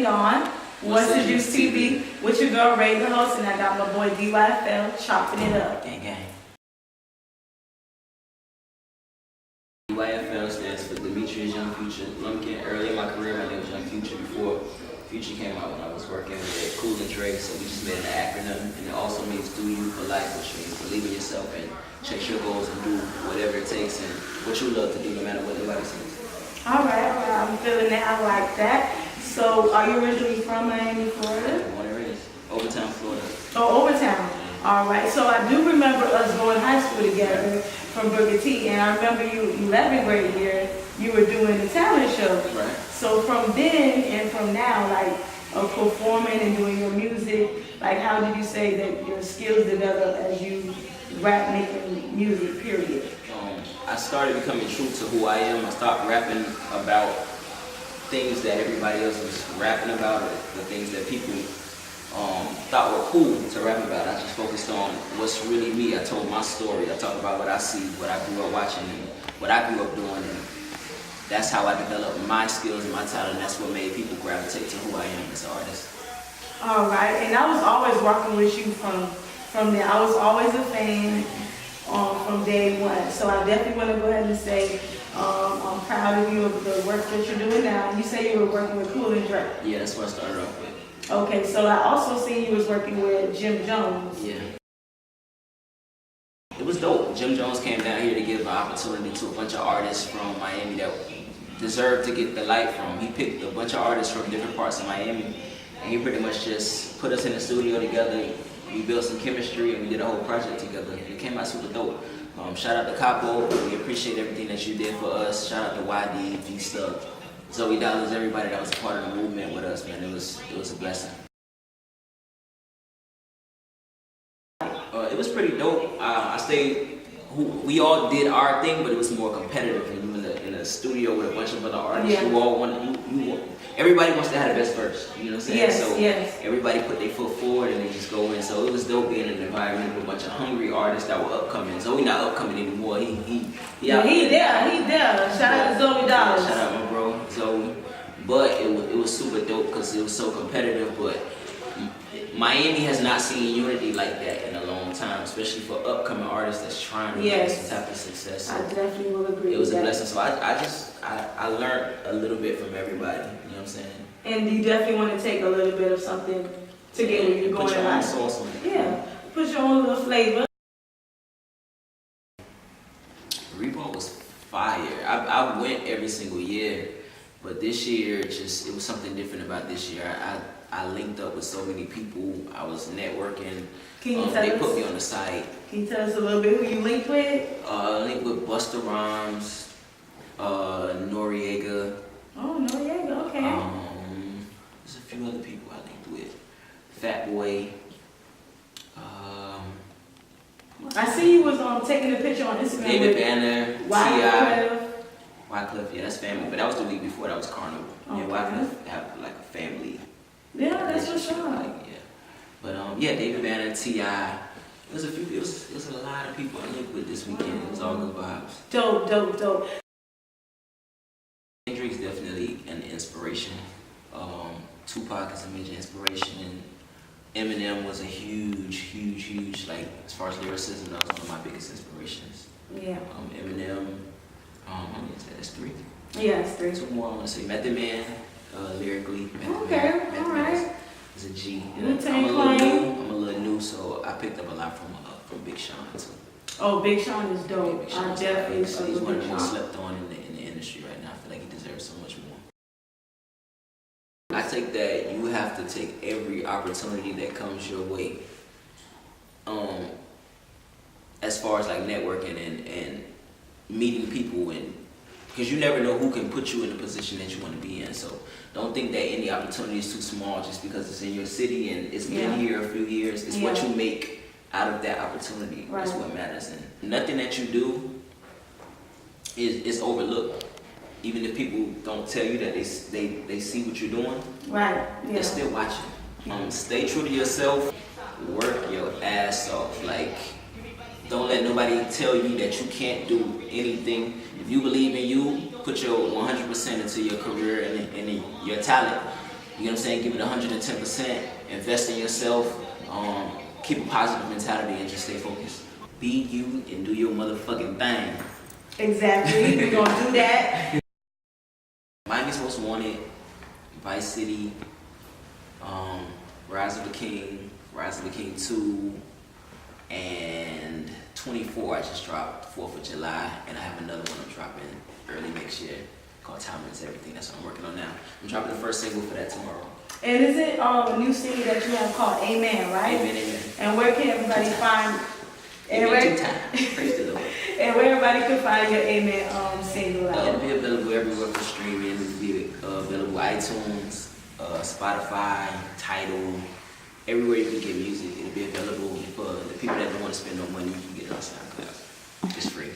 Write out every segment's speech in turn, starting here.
Living On, What's the Juice TV, with your girl Ray, the host, and I got my boy DYFL chopping it up. Gang, gang. DYFL stands for Demetrius Young Future. Lumpkin. Early in my career, my name was Young Future before Future came out when I was working with Cool and Dre, so we just made an acronym, and it also means do you for life, which means believe in yourself and chase your goals and do whatever it takes and what you love to do, no matter what nobody says. All right, I'm feeling that. I like that. So, are you originally from Miami, Florida? Born and raised, Overtown, Florida. Oh, Overtown. All right. So I do remember us going to high school together from Booker T, and I remember you 11th grade year. You were doing the talent show. Right. So from then and from now, like performing and doing your music, like how did you say that your skills developed as you rap making music? Period. I started becoming true to who I am. I stopped rapping about things that everybody else was rapping about, or the things that people thought were cool to rap about. I just focused on what's really me. I told my story. I talked about what I see, what I grew up watching, and what I grew up doing. And that's how I developed my skills and my talent. That's what made people gravitate to who I am as an artist. All right, and I was always rocking with you from there. I was always a fan from day one. So I definitely want to go ahead and say I'm proud of you of the work that you're doing now. You say you were working with Cool and Dre. Yeah, that's what I started off with. Okay, so I also seen you was working with Jim Jones. Yeah. It was dope. Jim Jones came down here to give an opportunity to a bunch of artists from Miami that deserved to get the light from. He picked a bunch of artists from different parts of Miami, and he pretty much just put us in the studio together. We built some chemistry, and we did a whole project together. It came out super dope. Shout out to Capo. We appreciate everything that you did for us. Shout out to YD, G-Stuck, Zoe Dollars, everybody that was a part of the movement with us, man. It was a blessing. It was pretty dope. I stayed. We all did our thing, but it was more competitive. And you in a studio with a bunch of other artists. Yeah. You all want. Everybody wants to have the best verse. You know what I'm saying? Yes, so yes. Everybody put their foot forward and they just go in. So it was dope being in an environment with a bunch of hungry artists that were upcoming. Zoe not upcoming anymore. He there. Shout out to Zoe Dollars. Shout out my bro Zoe. But it was super dope because it was so competitive. But Miami has not seen unity like that in a long time, especially for upcoming artists that's trying to get some type of success. So I definitely will agree. it was with a that. blessing. So I learned a little bit from everybody. You know what I'm saying? And you definitely want to take a little bit of something to get where you're going. Put your in own life. sauce on it. Yeah, put your own little flavor. Reebok was fire. I went every single year, but this year it was something different about this year. I linked up with so many people. I was networking. Can you tell they us? put me on the site. Can you tell us a little bit who you linked with? Linked with Busta Rhymes, Noriega. Oh, Noriega, okay. There's a few other people I linked with. Fat Boy. I see you was taking a picture on Instagram. David Banner, Wyclef. Wyclef, yeah, that's family. But that was the week before. That was Carnival. Yeah, Okay. Wyclef have like a family. Yeah, that's what's relationship, up. like, yeah. But yeah, David Banner, T.I. It was a lot of people I linked with this weekend. It was all good vibes. Dope. Kendrick's definitely an inspiration. Tupac is a major inspiration. Eminem was a huge, like, as far as lyricism, that was one of my biggest inspirations. Yeah. Eminem, that's three. Yeah, it's three. Two more I want to say. Method Man, lyrically. Okay, Method all Man right. is a G. Wu-Tang I'm a little new, so I picked up a lot from Big Sean too. Oh, Big Sean is dope. Big Sean I is definitely so see he's one of Big the most Sean. slept on in the industry right now. I feel like he deserves so much more. I think that you have to take every opportunity that comes your way. As far as like networking and meeting people, and because you never know who can put you in the position that you want to be in. So don't think that any opportunity is too small just because it's in your city and it's been here a few years. It's what you make out of that opportunity. Right. That's what matters. And nothing that you do is overlooked. Even if people don't tell you that they see what you're doing, Right. Yeah. they're still watching. Stay true to yourself. Work your ass off. Like, don't let nobody tell you that you can't do anything. If you believe in you, put your 100% into your career and your talent, You know what I'm saying? Give it 110%. Invest in yourself. Keep a positive mentality and just stay focused. Be you and do your motherfucking thing. Exactly. We're gonna do that. Miami's Most Wanted, Vice City, Rise of the King 2, and 24 I just dropped 4th of July, and I have another one I'm dropping early next year called Time Is Everything. That's what I'm working on now. I'm dropping the first single for that tomorrow. And is it a new single that you have called Amen, right? Amen, amen. And where can everybody find? And Amen 2 times. Praise the Lord. And where everybody can find your Amen single It'll out? be available everywhere for streaming. It'll be available iTunes, Spotify, Tidal, everywhere you can get music. It'll be available for the people that don't want to spend no money. You can get it on SoundCloud. It's free.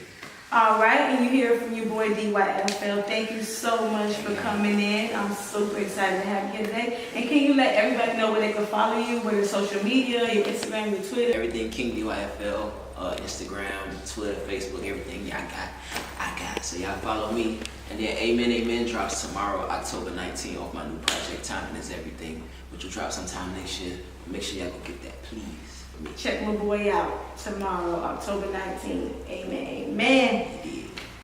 All right, and you hear from your boy DYFL. Thank you so much for coming in. I'm super excited to have you here today. And can you let everybody know where they can follow you, where your social media, your Instagram, your Twitter? Everything King DYFL, Instagram, Twitter, Facebook, everything. Yeah, I got. So y'all follow me. And then Amen, Amen drops tomorrow, October 19th, off my new project, Time Is Everything, which will drop sometime next year. Make sure y'all go get that, please. Check my boy out tomorrow, October 19th. Amen. Amen. Yeah.